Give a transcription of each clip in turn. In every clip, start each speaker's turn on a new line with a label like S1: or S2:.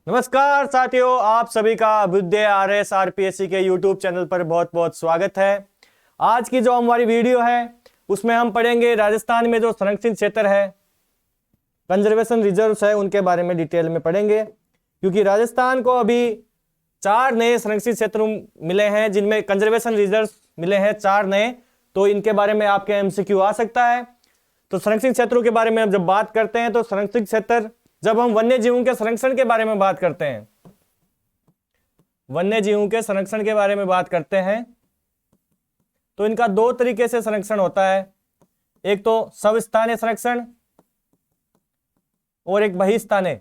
S1: नमस्कार साथियों, आप सभी का अभ्युदय आरएस आरपीएससी के यूट्यूब चैनल पर बहुत बहुत स्वागत है। आज की जो हमारी वीडियो है उसमें हम पढ़ेंगे राजस्थान में जो संरक्षित क्षेत्र है, कंजर्वेशन रिजर्व्स है, उनके बारे में डिटेल में पढ़ेंगे। क्योंकि राजस्थान को अभी 4 नए संरक्षित क्षेत्र मिले हैं जिनमें कंजर्वेशन रिजर्व मिले हैं 4 नए, तो इनके बारे में आपके एमसीक्यू आ सकता है। तो संरक्षित क्षेत्रों के बारे में हम जब बात करते हैं तो संरक्षित क्षेत्र, जब हम वन्य जीवों के संरक्षण के बारे में बात करते हैं, वन्य जीवों के संरक्षण के बारे में बात करते हैं तो इनका 2 तरीके से संरक्षण होता है। एक तो स्वस्थानीय संरक्षण और एक बहिस्थानीय,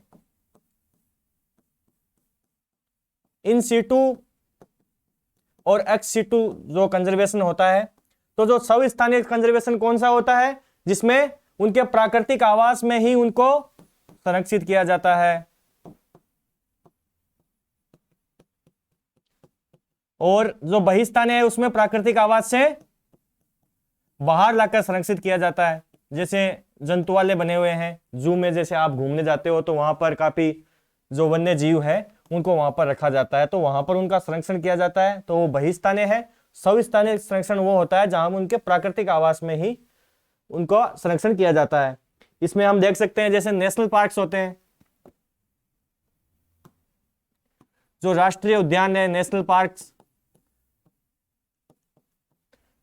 S1: इन सीटू और एक्स सीटू जो कंजर्वेशन होता है। तो जो स्वस्थानीय कंजर्वेशन कौन सा होता है? जिसमें उनके प्राकृतिक आवास में ही उनको संरक्षित किया जाता है, और जो बहिस्थानीय है उसमें प्राकृतिक आवास से बाहर लाकर संरक्षित किया जाता है। जैसे जंतुआलय बने हुए हैं, जू में जैसे आप घूमने जाते हो तो वहां पर काफी जो वन्य जीव है उनको वहां पर रखा जाता है, तो वहां पर उनका संरक्षण किया जाता है, तो वो बहिस्थानीय है। स्वस्थानीय संरक्षण वो होता है जहां उनके प्राकृतिक आवास में ही उनका संरक्षण किया जाता है। इसमें हम देख सकते हैं जैसे नेशनल पार्क्स होते हैं, जो राष्ट्रीय उद्यान है, नेशनल पार्क्स,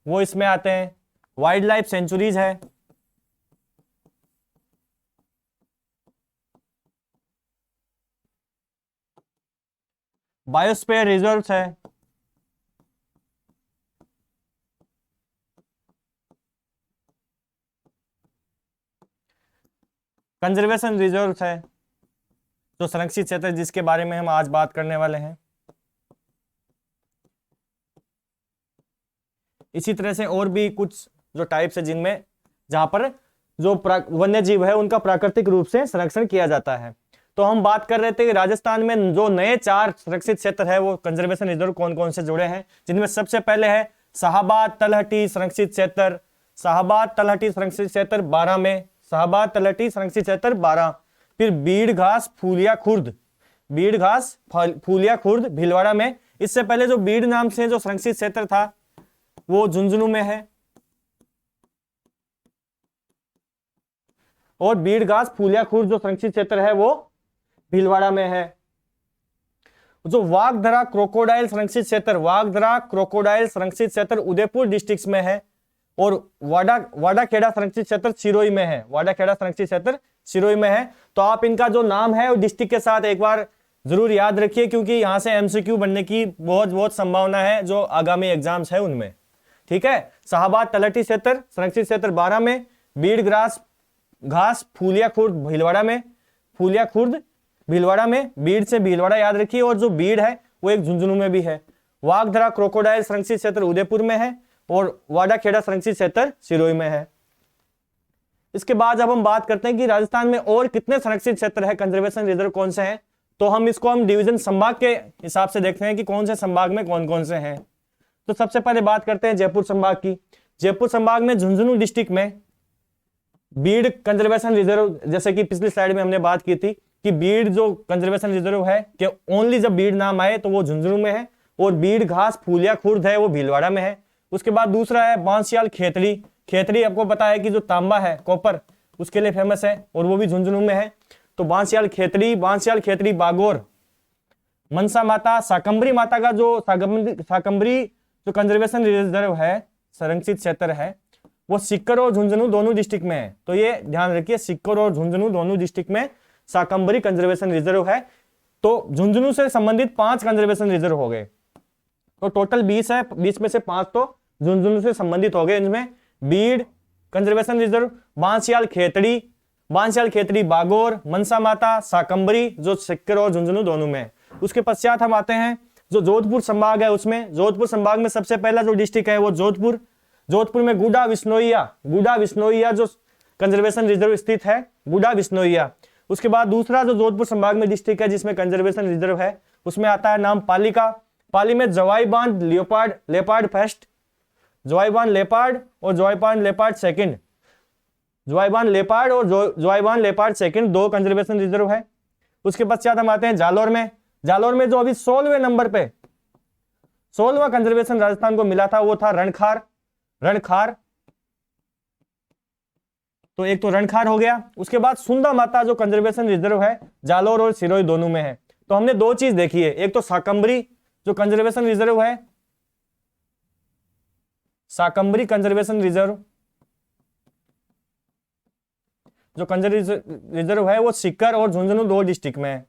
S1: वो इसमें आते हैं। वाइल्ड लाइफ सेंचुरीज है, बायोस्फीयर रिजर्व्स है, कंजर्वेशन रिजर्व्स है, जो संरक्षित क्षेत्र जिसके बारे में हम आज बात करने वाले हैं। इसी तरह से और भी कुछ जो टाइप्स है जिनमें जहां पर जो वन्य जीव है उनका प्राकृतिक रूप से संरक्षण किया जाता है। तो हम बात कर रहे थे कि राजस्थान में जो नए 4 संरक्षित क्षेत्र है वो कंजर्वेशन रिजर्व कौन कौन से जुड़े हैं, जिनमें सबसे पहले है शाहबाद तलहटी संरक्षित क्षेत्र। शाहबाद तलहटी संरक्षित क्षेत्र 12 में, शाहबाद तलहटी संरक्षित क्षेत्र 12। फिर बीड़ घास फूलिया खुर्द, बीड़ घास फूलिया खुर्द भीलवाड़ा में। इससे पहले जो बीड़ नाम से जो संरक्षित क्षेत्र था वो झुंझुनू में है, और बीड़ घास फूलिया खुर्द जो संरक्षित क्षेत्र है वो भीलवाड़ा में है। जो वागधरा क्रोकोडाइल संरक्षित क्षेत्र, वागधरा क्रोकोडाइल संरक्षित क्षेत्र उदयपुर डिस्ट्रिक्ट में है, और वाडाखेड़ा संरक्षित क्षेत्र सिरोही में है, वाडाखेड़ा संरक्षित क्षेत्र सिरोही में है। तो आप इनका जो नाम है वो डिस्ट्रिक्ट के साथ एक बार जरूर याद रखिए, क्योंकि यहां से एमसीक्यू बनने की बहुत संभावना है जो आगामी एग्जाम्स है उनमें। ठीक है, शाहबाद तलहटी क्षेत्र संरक्षित क्षेत्र 12 में, बीड़ घास फूलिया खुर्द भीलवाड़ा में, फूलिया खुर्द भीलवाड़ा में, बीड़ से भीलवाड़ा याद रखिए, और जो बीड़ है वो एक झुंझुनू में भी है। वागधरा क्रोकोडाइल संरक्षित क्षेत्र उदयपुर में है, और वाडाखेड़ा संरक्षित क्षेत्र सिरोही में है। इसके बाद जब हम बात करते हैं कि राजस्थान में और कितने संरक्षित क्षेत्र है, कंजर्वेशन रिजर्व कौन से हैं, तो हम इसको डिवीजन संभाग के हिसाब से देखते हैं कि कौन से संभाग में कौन कौन से हैं। तो सबसे पहले बात करते हैं जयपुर संभाग की। जयपुर संभाग में झुंझुनू डिस्ट्रिक्ट में बीड़ कंजर्वेशन रिजर्व, जैसे कि पिछली स्लाइड में हमने बात की थी कि बीड़ जो कंजर्वेशन रिजर्व है कि ओनली जब बीड़ नाम आए तो वो झुंझुनू में है, और बीड़ घास फूलिया खुर्द है वो भीलवाड़ा में है। उसके बाद दूसरा है बांसियाल खेतड़ी। खेतड़ी आपको पता है कि जो तांबा है, कॉपर, उसके लिए फेमस है, और वो भी झुंझुनू में है। तो बांसियाल खेतड़ी बागोर, मनसा माता, साकंबरी माता का जो साकंबरी जो कंजर्वेशन रिजर्व है, संरक्षित क्षेत्र है, वो सीकर और झुंझुनू दोनों डिस्ट्रिक्ट में है। तो ये ध्यान रखिए, सीकर और झुंझुनू दोनों डिस्ट्रिक्ट में साकंबरी कंजर्वेशन रिजर्व है। तो झुंझुनू से संबंधित 5 कंजर्वेशन रिजर्व हो गए, तो टोटल 20 है, 20 में से 5 तो झुंझुनू से संबंधित हो गए। इनमें बीड़ कंजर्वेशन रिजर्व, बांसियाल खेतड़ी बागोर, मनसा माता, साकंबरी जो सीकर और झुंझुनू दोनों में है। उसके पश्चात हम आते हैं जो जोधपुर संभाग है उसमें। जोधपुर संभाग में सबसे पहला जो डिस्ट्रिक्ट है वो जोधपुर में गुडा विश्नोइया जो कंजर्वेशन रिजर्व स्थित है, गुडा विश्नोइया। उसके बाद दूसरा जो जोधपुर संभाग में डिस्ट्रिक्ट है जिसमें कंजर्वेशन रिजर्व है, उसमें आता है नाम पाली में जवाई बांध लेपार्ड फर्स्ट, जवाईबान लेपार्ड और जवाईबान लेपार्ड सेकंड, जवाईबान लेपार्ड और जवाईबान लेपार्ड सेकंड 2 कंजर्वेशन रिजर्व है। उसके पश्चात हम आते हैं जालोर में। जालोर में जो अभी 16वें नंबर पे 16वां कंजर्वेशन राजस्थान को मिला था वो था रणखार। रणखार, तो एक तो रणखार हो गया। उसके बाद सुंदा माता जो कंजर्वेशन रिजर्व है जालोर और सिरोही दोनों में है। तो हमने दो चीज देखी है, एक तो साकंबरी जो कंजर्वेशन रिजर्व है, साकंबरी कंजर्वेशन रिजर्व जो कंजर्वेशन रिजर्व है वो सीकर और झुंझुनू दो डिस्ट्रिक्ट में है,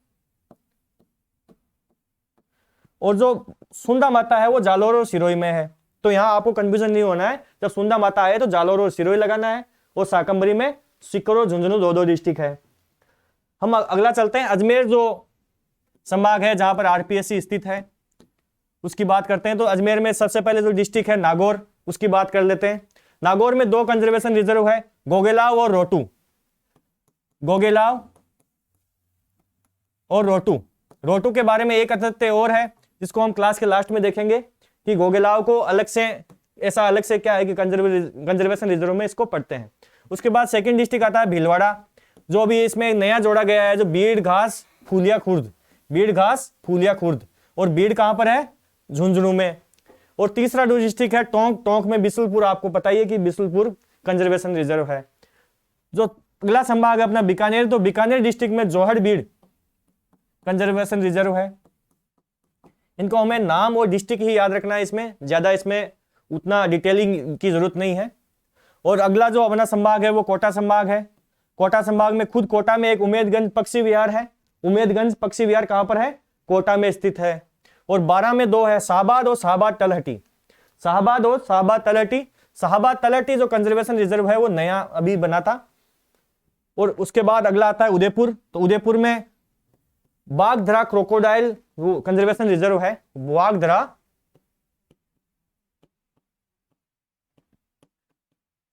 S1: और जो सुंदा माता है वो जालोर और सिरोही में है। तो यहां आपको कंफ्यूजन नहीं होना है, जब सुंदा माता आए तो जालोर और सिरोही लगाना है, और साकंबरी में सीकर और झुंझुनू दो दो डिस्ट्रिक्ट है। हम अगला चलते हैं, अजमेर जो संभाग है जहां पर आरपीएससी स्थित है उसकी बात करते हैं। तो अजमेर में सबसे पहले जो डिस्ट्रिक्ट है नागौर, उसकी बात कर लेते हैं। नागौर में दो कंजर्वेशन रिजर्व है, गोगेलाव और रोटू। गोगेलाव और रोटू। रोटू के बारे में एक तथ्य और है जिसको हम क्लास के लास्ट में देखेंगे कि गोगेलाव को अलग से, ऐसा अलग से क्या है कि कंजर्वेशन रिजर्व में इसको पढ़ते हैं। उसके बाद सेकंड डिस्ट्रिक्ट आता है भीलवाड़ा, जो अभी इसमें नया जोड़ा गया है, जो बीड़ घास फूलिया खुर्द। बीड़ घास फूलिया खुर्द, और बीड़ कहां पर है? झुंझुनू में। और तीसरा जो डिस्ट्रिक्ट है टोंक। टोंक में बिसुलपुर, आपको पता ही है कि बिसुलपुर कंजर्वेशन रिजर्व है। जो अगला संभाग है अपना बीकानेर, तो बीकानेर डिस्ट्रिक्ट में जोहड़ बीड़ कंजर्वेशन रिजर्व है। इनको हमें नाम और डिस्ट्रिक्ट ही याद रखना है, इसमें ज्यादा इसमें उतना डिटेलिंग की जरूरत नहीं है। और अगला जो अपना संभाग है वो कोटा संभाग है। कोटा संभाग में खुद कोटा में एक उमेदगंज पक्षी विहार है। उमेदगंज पक्षी विहार कहां पर है? कोटा में स्थित है। और 12 में दो है, शाहबाद और शाहबाद तलहटी। शाहबाद और शाहबाद तलहटी। शाहबाद तलहटी जो कंजर्वेशन रिजर्व है वो नया अभी बना था। और उसके बाद अगला आता है उदयपुर। तो उदयपुर में वाघधरा क्रोकोडाइल वो कंजर्वेशन रिजर्व है। वाघधरा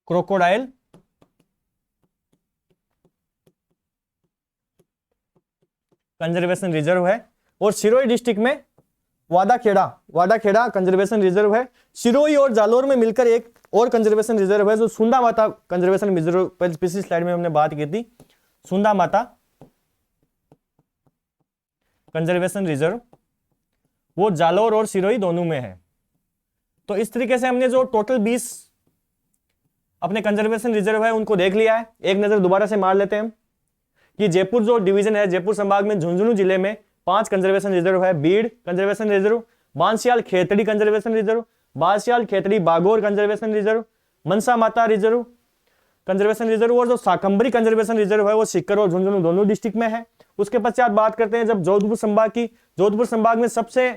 S1: क्रोकोडाइल कंजर्वेशन रिजर्व है। और सिरोही डिस्ट्रिक्ट में वादाखेड़ा, वादाखेड़ा कंजर्वेशन रिजर्व है। सिरोही और जालोर में मिलकर एक और कंजर्वेशन रिजर्व है जो सुंदा माता कंजर्वेशन रिजर्व, पिछली स्लाइड में हमने बात की थी, सुंदा माता कंजर्वेशन रिजर्व, वो जालोर और सिरोही दोनों में है। तो इस तरीके से हमने जो टोटल 20 अपने कंजर्वेशन रिजर्व है उनको देख लिया है। एक नजर दोबारा से मार लेते हैं कि जयपुर जो डिवीजन है, जयपुर संभाग में झुंझुनू जिले में 5 कंजर्वेशन रिजर्व है। Beed conservation reserve, Bansiyal Khetri conservation reserve, Bansiyal Khetri Bagore conservation reserve, Mansa Mata reserve conservation reserve, और जो साकंबरी कंजर्वेशन रिजर्व है वो सीकर और झुंझुनू दोनों डिस्ट्रिक्ट में है। उसके पश्चात बात करते हैं जब जोधपुर संभाग की। जोधपुर संभाग में सबसे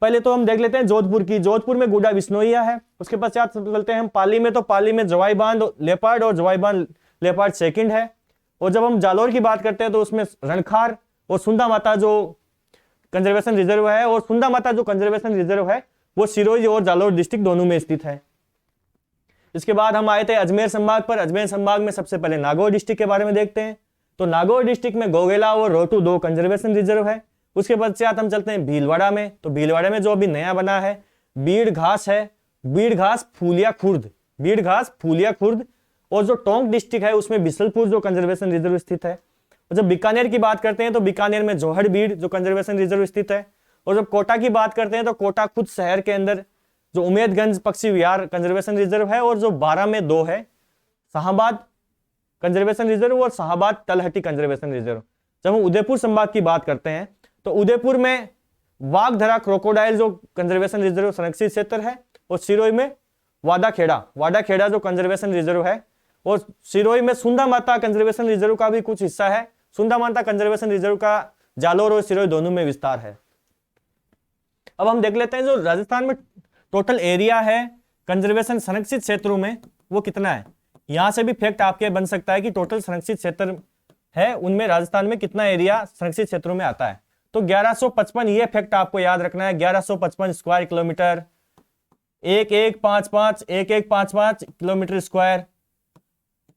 S1: पहले तो हम देख लेते हैं जोधपुर की। जोधपुर में गुडा बिश्नोइया है। उसके पश्चात चलते हैं हम पाली में, तो पाली में जवाई बांध लेपार्ड और जवाई बांध लेपार्ड सेकंड है। और जब हम जालोर की बात करते हैं तो उसमें रणखार और सुंदा माता जो कंजर्वेशन रिजर्व है, और सुंदा माता जो कंजर्वेशन रिजर्व है वो सिरोही और जालोर डिस्ट्रिक्ट दोनों में स्थित है। इसके बाद हम आए थे अजमेर संभाग पर। अजमेर संभाग में सबसे पहले नागौर डिस्ट्रिक्ट के बारे में देखते हैं। तो नागौर डिस्ट्रिक्ट में गोगेला और रोटू दो कंजर्वेशन रिजर्व है। उसके पश्चात हम चलते हैं भीलवाड़ा में। तो भीलवाड़ा में जो अभी नया बना है बीड़ घास है, बीड़ घास फूलिया खुर्द, बीड़ घास फूलिया खुर्द। और जो टोंक डिस्ट्रिक्ट है उसमें बिसलपुर जो कंजर्वेशन रिजर्व स्थित है। और जब बीकानेर की बात करते हैं तो बीकानेर में जोहड़ बीड़ जो कंजर्वेशन रिजर्व स्थित है। और जब कोटा की बात करते हैं तो कोटा खुद शहर के अंदर जो उमेदगंज पक्षी विहार कंजर्वेशन रिजर्व है। और जो 12 में 2 है शाहबाद कंजर्वेशन रिजर्व और शाहबाद तलहटी कंजर्वेशन रिजर्व। जब हम उदयपुर संभाग की बात करते हैं तो उदयपुर में वाघधरा क्रोकोडाइल जो कंजर्वेशन रिजर्व संरक्षित क्षेत्र है। और सिरोही में वादाखेड़ा, वादाखेड़ा जो कंजर्वेशन रिजर्व है। और सिरोही में सुंदा माता कंजर्वेशन रिजर्व का भी कुछ हिस्सा है। सुंदा माता कंजर्वेशन रिजर्व का जालोर और सिरोही दोनों में विस्तार है। अब हम देख लेते हैं जो राजस्थान में टोटल एरिया है कंजर्वेशन संरक्षित क्षेत्रों में वो कितना है। यहां से भी फैक्ट आपके बन सकता है कि टोटल संरक्षित क्षेत्र है उनमें राजस्थान में कितना एरिया संरक्षित क्षेत्रों में आता है। तो 1155 ये फैक्ट आपको याद रखना है। 1155 square kilometre, 1155 kilometre square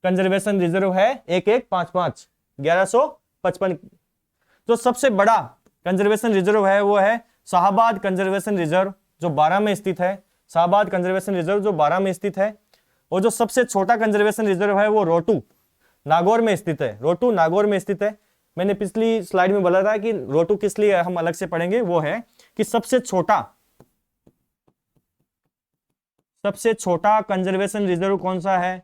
S1: conservation reserve है। 1155 1155। जो सबसे बड़ा कंजर्वेशन रिजर्व है वो है शाहबाद कंजर्वेशन रिजर्व जो 12 में स्थित है। शाहबाद कंजर्वेशन रिजर्व जो 12 में स्थित है। और जो सबसे छोटा कंजर्वेशन रिजर्व है वो रोटू नागौर में स्थित है। रोटू नागौर में स्थित है। मैंने पिछली स्लाइड में बोला था कि रो2 किस लिए हम अलग से पढ़ेंगे, वो है कि सबसे छोटा कंजर्वेशन रिजर्व कौन सा है,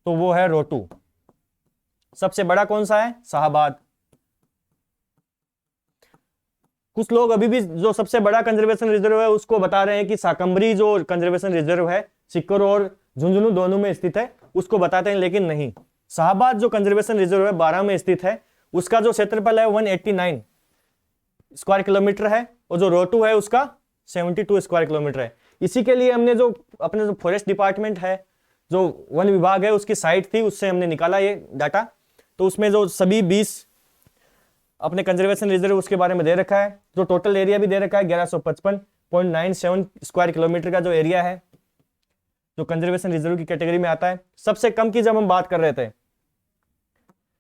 S1: तो वो है रो2। सबसे बड़ा कौन सा है, शाहबाद। कुछ लोग अभी भी जो सबसे बड़ा कंजर्वेशन रिजर्व है उसको बता रहे हैं कि शाकंभरी जो कंजर्वेशन रिजर्व है सिक्कर और झुंझुनू दोनों में स्थित है उसको बताते हैं, लेकिन नहीं। शाहबाद जो कंजर्वेशन रिजर्व है 12 में स्थित है, उसका जो क्षेत्रफल है 189 स्क्वायर किलोमीटर है, और जो रो2 है उसका 72 स्क्वायर किलोमीटर है। इसी के लिए हमने जो अपने जो फॉरेस्ट डिपार्टमेंट है, जो वन विभाग है, उसकी साइट थी, उससे हमने निकाला ये डाटा। तो उसमें जो सभी 20 अपने कंजर्वेशन रिजर्व उसके बारे में दे रखा है, जो टोटल एरिया भी दे रखा है 1155.97 स्क्वायर किलोमीटर का जो एरिया है जो कंजर्वेशन रिजर्व की कैटेगरी में आता है। सबसे कम की जब हम बात कर रहे थे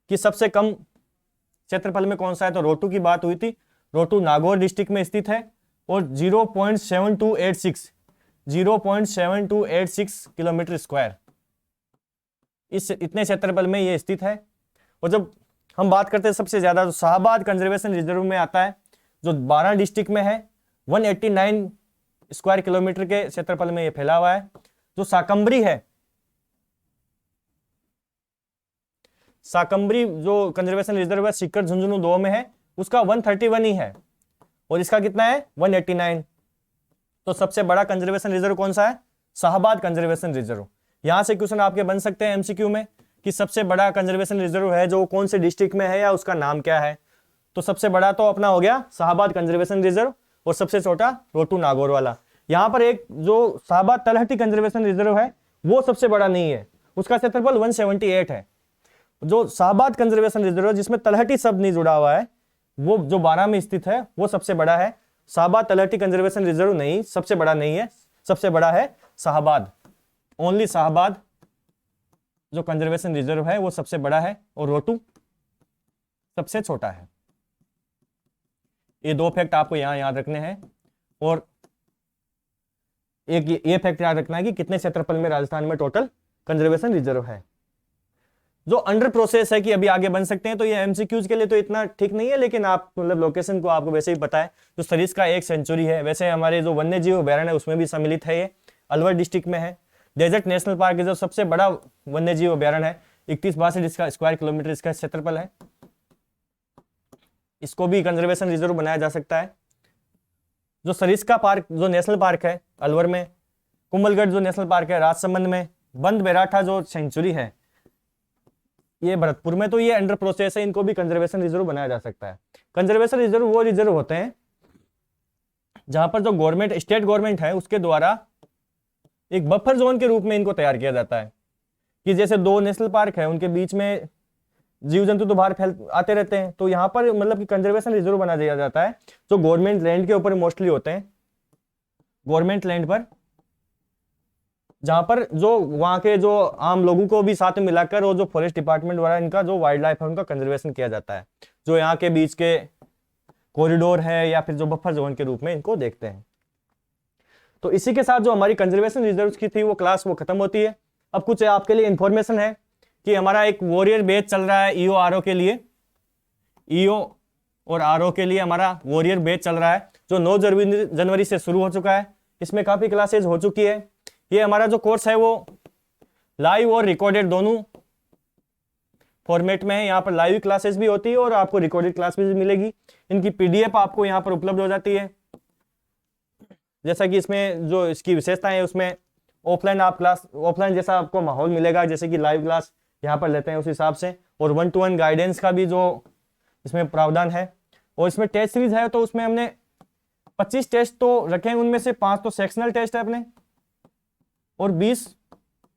S1: कि सबसे कम क्षेत्रफल में कौन सा है, तो रो2 की बात हुई थी। रो2 नागौर डिस्ट्रिक्ट में स्थित है और 0.7286 किलोमीटर स्क्वायर, इस इतने क्षेत्रफल में ये स्थित है। और जब हम बात करते हैं सबसे ज्यादा, तो शाहबाद कंजर्वेशन रिजर्व में आता है जो 12 डिस्ट्रिक्ट में है, 189 स्क्वायर किलोमीटर के क्षेत्रफल में ये फैला हुआ है। जो शाकंभरी है, शाकंभरी जो कंजर्वेशन रिजर्व है सिक्कर झुंझुनू 2 में है, उसका 131 ही है, और इसका कितना है 189। तो सबसे बड़ा कंजर्वेशन रिजर्व कौन सा है, शाहबाद कंजर्वेशन रिजर्व। यहां से क्वेश्चन आपके बन सकते हैं एमसीक्यू में कि सबसे बड़ा कंजर्वेशन रिजर्व है जो कौन से डिस्ट्रिक्ट में है या उसका नाम क्या है। तो सबसे बड़ा तो अपना हो गया शाहबाद कंजर्वेशन रिजर्व, और सबसे छोटा रो2 नागौर वाला। यहाँ पर एक जो शाहबाद तलहटी कंजर्वेशन रिजर्व है वो सबसे बड़ा नहीं है, उसका क्षेत्रफल 178 है। जो शाहबाद कंजर्वेशन रिजर्व जिसमें तलहटी शब्द नहीं जुड़ा हुआ है, वो जो 12 में स्थित है, वो सबसे बड़ा है। शाहबाद तलहटी कंजर्वेशन रिजर्व नहीं, सबसे बड़ा नहीं है, सबसे बड़ा है शाहबाद। ओनली शाहबाद जो कंजर्वेशन रिजर्व है वो सबसे बड़ा है, और रो2 सबसे छोटा है। ये दो फैक्ट आपको यहां याद रखने हैं, और एक ये फैक्ट याद रखना है कि कितने क्षेत्रफल में राजस्थान में टोटल कंजर्वेशन रिजर्व है। जो अंडर प्रोसेस है कि अभी आगे बन सकते हैं, तो ये एमसीक्यूज के लिए तो इतना ठीक नहीं है, लेकिन आप मतलब लोकेशन को आपको वैसे ही पता है। जो सरिस्का एक सेंचुरी है, वैसे हमारे जो वन्य जीव अभ्यारण्य है उसमें भी सम्मिलित है, ये अलवर डिस्ट्रिक्ट में है। डेजर्ट नेशनल पार्क जो सबसे बड़ा वन्य जीव अभ्यारण्य है, 3162 इसका स्क्वायर किलोमीटर इसका क्षेत्रफल है, इसको भी कंजर्वेशन रिजर्व बनाया जा सकता है। जो सरिस्का पार्क जो नेशनल पार्क है अलवर में, कुंभलगढ़ जो नेशनल पार्क है राजसमंद में, बंद बैराठा जो सेंचुरी है ये भरतपुर में, तो ये अंडर प्रोसेस है, इनको भी कंजर्वेशन रिजर्व बनाया जा सकता है। कंजर्वेशन रिजर्व वो रिजर्व होते हैं जहां पर जो गवर्नमेंट स्टेट गवर्नमेंट है उसके द्वारा एक बफर जोन के रूप में इनको तैयार किया जाता है, कि जैसे 2 नेशनल पार्क है उनके बीच में जीव जंतु तो बाहर फैल आते रहते हैं, तो यहाँ पर मतलब कि कंजर्वेशन रिजर्व बना दिया जाता है जो गवर्नमेंट लैंड के ऊपर मोस्टली होते हैं, गवर्नमेंट लैंड पर, जहां पर जो वहां के जो आम लोगों को भी साथ में मिलाकर और जो फॉरेस्ट डिपार्टमेंट द्वारा इनका जो वाइल्ड लाइफ है उनका कंजर्वेशन किया जाता है, जो यहाँ के बीच के कॉरिडोर है या फिर जो बफर जोन के रूप में इनको देखते हैं। तो इसी के साथ जो हमारी कंजर्वेशन रिजर्व की थी वो क्लास वो खत्म होती है। अब कुछ आपके लिए इंफॉर्मेशन है कि हमारा एक वॉरियर बैच चल रहा है ईओ आरओ के लिए, ईओ और आरओ के लिए हमारा वॉरियर बैच चल रहा है जो 9 जनवरी से शुरू हो चुका है। इसमें काफी क्लासेज हो चुकी है। ये हमारा जो कोर्स है वो लाइव और रिकॉर्डेड दोनों फॉर्मेट में है। यहाँ पर लाइव क्लासेस भी होती है और आपको रिकॉर्डेड क्लास भी मिलेगी। इनकी पीडीएफ आपको यहाँ पर उपलब्ध हो जाती है। जैसा कि इसमें जो इसकी विशेषताएं है उसमें ऑफलाइन आप क्लास ऑफलाइन जैसा आपको माहौल मिलेगा, जैसे कि लाइव क्लास यहाँ पर लेते हैं उस हिसाब से, और 1-to-1 गाइडेंस का भी जो इसमें प्रावधान है। और इसमें टेस्ट सीरीज है तो उसमें हमने 25 टेस्ट तो रखे हैं, उनमें से 5 तो सेक्शनल टेस्ट है अपने और 20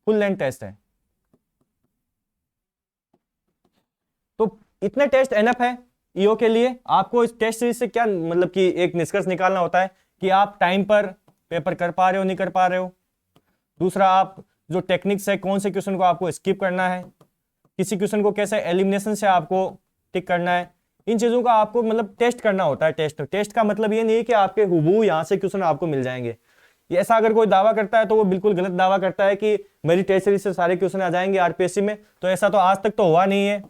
S1: फुल लेंथ टेस्ट है। तो इतने टेस्ट एनफ है ईओ के लिए। आपको इस टेस्ट सीरीज से क्या मतलब कि एक निष्कर्ष निकालना होता है कि आप टाइम पर पेपर कर पा रहे हो नहीं कर पा रहे हो। दूसरा, आप जो टेक्निक्स है कौन से क्वेश्चन को आपको स्किप करना है, किसी क्वेश्चन को कैसे एलिमिनेशन से आपको टिक करना है, इन चीजों का आपको मतलब टेस्ट करना होता है। टेस्ट का मतलब ये नहीं है कि आपके हुबहू यहाँ से क्वेश्चन आपको मिल जाएंगे। ये ऐसा अगर कोई दावा करता है तो वो बिल्कुल गलत दावा करता है कि मेरी टेस्ट सीरीज से सारे क्वेश्चन आ जाएंगे आरपीएससी में, तो ऐसा तो आज तक तो हुआ नहीं है।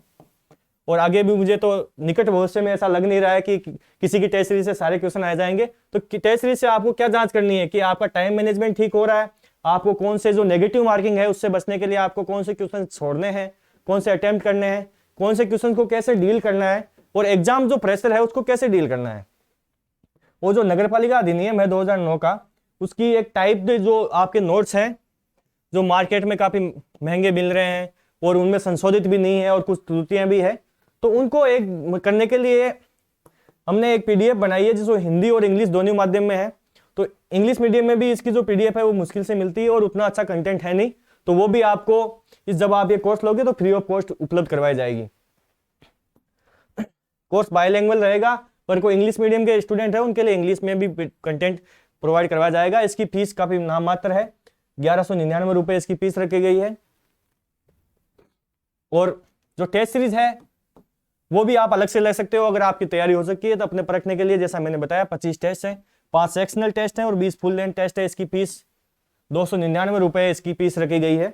S1: और आगे भी मुझे तो निकट भविष्य में ऐसा लग नहीं रहा है कि किसी की टेस्ट सीरीज से सारे क्वेश्चन आ जाएंगे। तो टेस्ट सीरीज से आपको क्या जांच करनी है कि आपका टाइम मैनेजमेंट ठीक हो रहा है, आपको कौन से जो नेगेटिव मार्किंग है उससे बचने के लिए आपको कौन से क्वेश्चन छोड़ने हैं, कौन से अटेम्प्ट करने हैं, कौन से क्वेश्चन को कैसे डील करना है, और एग्जाम जो प्रेशर है उसको कैसे डील करना है। वो जो नगरपालिका अधिनियम है 2009 का, उसकी एक टाइप जो आपके नोट्स हैं जो मार्केट में काफी महंगे मिल रहे हैं और उनमें संशोधित भी नहीं है और कुछ त्रुटियां भी है, तो उनको एक करने के लिए हमने एक पीडीएफ बनाई है जिसको हिंदी और इंग्लिश दोनों माध्यम में है। तो इंग्लिश मीडियम में भी इसकी जो पीडीएफ है वो मुश्किल से मिलती है और उतना अच्छा कंटेंट है नहीं, तो वो भी आपको जब आप ये कोर्स लोगे तो फ्री ऑफ कॉस्ट उपलब्ध करवाई जाएगी। कोर्स बायलैंग्वेज रहेगा, पर कोई इंग्लिश मीडियम के स्टूडेंट है उनके लिए इंग्लिश में भी कंटेंट प्रोवाइड करवाया जाएगा। इसकी फीस काफी नाम मात्र है, 1199 रुपए इसकी फीस रखी गई है। और जो टेस्ट सीरीज है वो भी आप अलग से ले सकते हो अगर आपकी तैयारी हो सकती है तो अपने परखने के लिए। जैसा मैंने बताया 25 टेस्ट हैं, 5 सेक्शनल टेस्ट हैं और 20 फुल लेंथ टेस्ट है। इसकी फीस 299 रुपए इसकी फीस रखी गई है।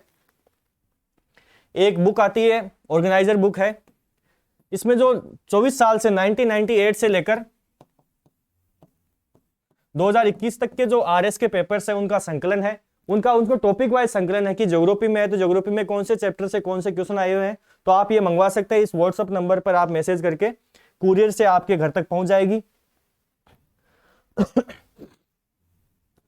S1: एक बुक आती है, ऑर्गेनाइजर बुक है, इसमें जो 24 साल से 1998 से लेकर 2021 तक के जो आरएस के पेपर्स है उनका संकलन है। उनको टॉपिक वाइज संकलन है कि ज्योग्राफी में है तो ज्योग्राफी में कौन से चैप्टर से कौन से क्वेश्चन आए हुए हैं, तो आप ये मंगवा सकते हैं। इस व्हाट्सएप नंबर पर आप मैसेज करके कुरियर से आपके घर तक पहुंच जाएगी।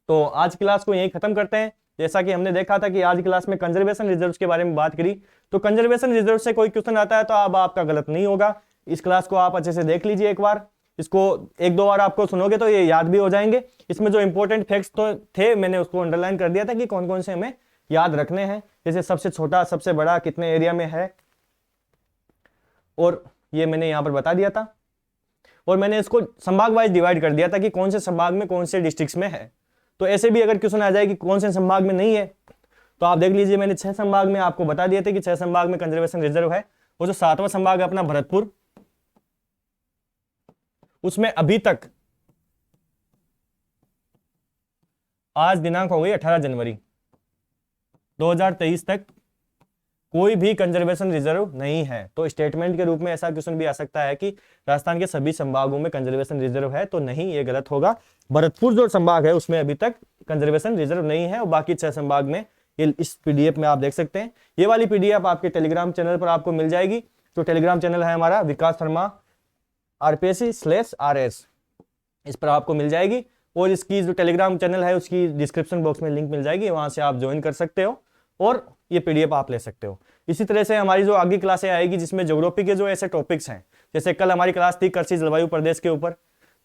S1: तो आज क्लास को यहीं खत्म करते हैं। जैसा कि हमने देखा था कि आज क्लास में कंजर्वेशन रिजर्व्स के बारे में बात करी, तो कंजर्वेशन रिजर्व से कोई क्वेश्चन आता है तो अब आपका गलत नहीं होगा। इस क्लास को आप अच्छे से देख लीजिए एक बार, इसको 1-2 बार आपको सुनोगे तो ये याद भी हो जाएंगे। इसमें जो इंपॉर्टेंट फैक्ट्स तो थे मैंने उसको अंडरलाइन कर दिया था कि कौन कौन से हमें याद रखने हैं, जैसे सबसे छोटा सबसे बड़ा कितने एरिया में है, और ये मैंने यहाँ पर बता दिया था। और मैंने इसको संभाग वाइज डिवाइड कर दिया था कि कौन से संभाग में कौन से डिस्ट्रिक्ट्स में है। तो ऐसे भी अगर क्वेश्चन आ जाए कि कौन से संभाग में नहीं है तो आप देख लीजिए, मैंने 6 संभाग में आपको बता दिए थे कि 6 संभाग में कंजर्वेशन रिजर्व है। वो जो 7वां संभाग है अपना भरतपुर, उसमें अभी तक आज दिनांक हो गई 18 जनवरी 2023 तक कोई भी कंजर्वेशन रिजर्व नहीं है। तो स्टेटमेंट के रूप में ऐसा क्वेश्चन भी आ सकता है कि राजस्थान के सभी संभागों में कंजर्वेशन रिजर्व है, तो नहीं, ये गलत होगा। भरतपुर जो संभाग है उसमें अभी तक कंजर्वेशन रिजर्व नहीं है और बाकी 6 संभाग में ये इस पीडीएफ में आप देख सकते हैं। ये वाली पीडीएफ आपके टेलीग्राम चैनल पर आपको मिल जाएगी। तो टेलीग्राम चैनल है हमारा विकास शर्मा RPSC/RS, इस पर आपको मिल जाएगी। और इसकी जो टेलीग्राम चैनल है उसकी डिस्क्रिप्शन बॉक्स में लिंक मिल जाएगी, वहां से आप ज्वाइन कर सकते हो और ये पीडीएफ आप ले सकते हो। इसी तरह से हमारी जो आगे क्लासें आएगी जिसमें ज्योग्राफी के जो ऐसे टॉपिक्स हैं, जैसे कल हमारी क्लास थी कृषि जलवायु प्रदेश के ऊपर,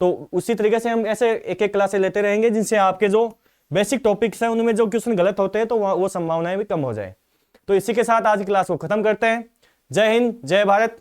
S1: तो उसी तरीके से हम ऐसे एक एक क्लासें लेते रहेंगे जिनसे आपके जो बेसिक टॉपिक्स हैं उनमें जो क्वेश्चन गलत होते हैं तो वो संभावनाएं भी कम हो जाए। तो इसी के साथ आज की क्लास को खत्म करते हैं। जय हिंद, जय भारत।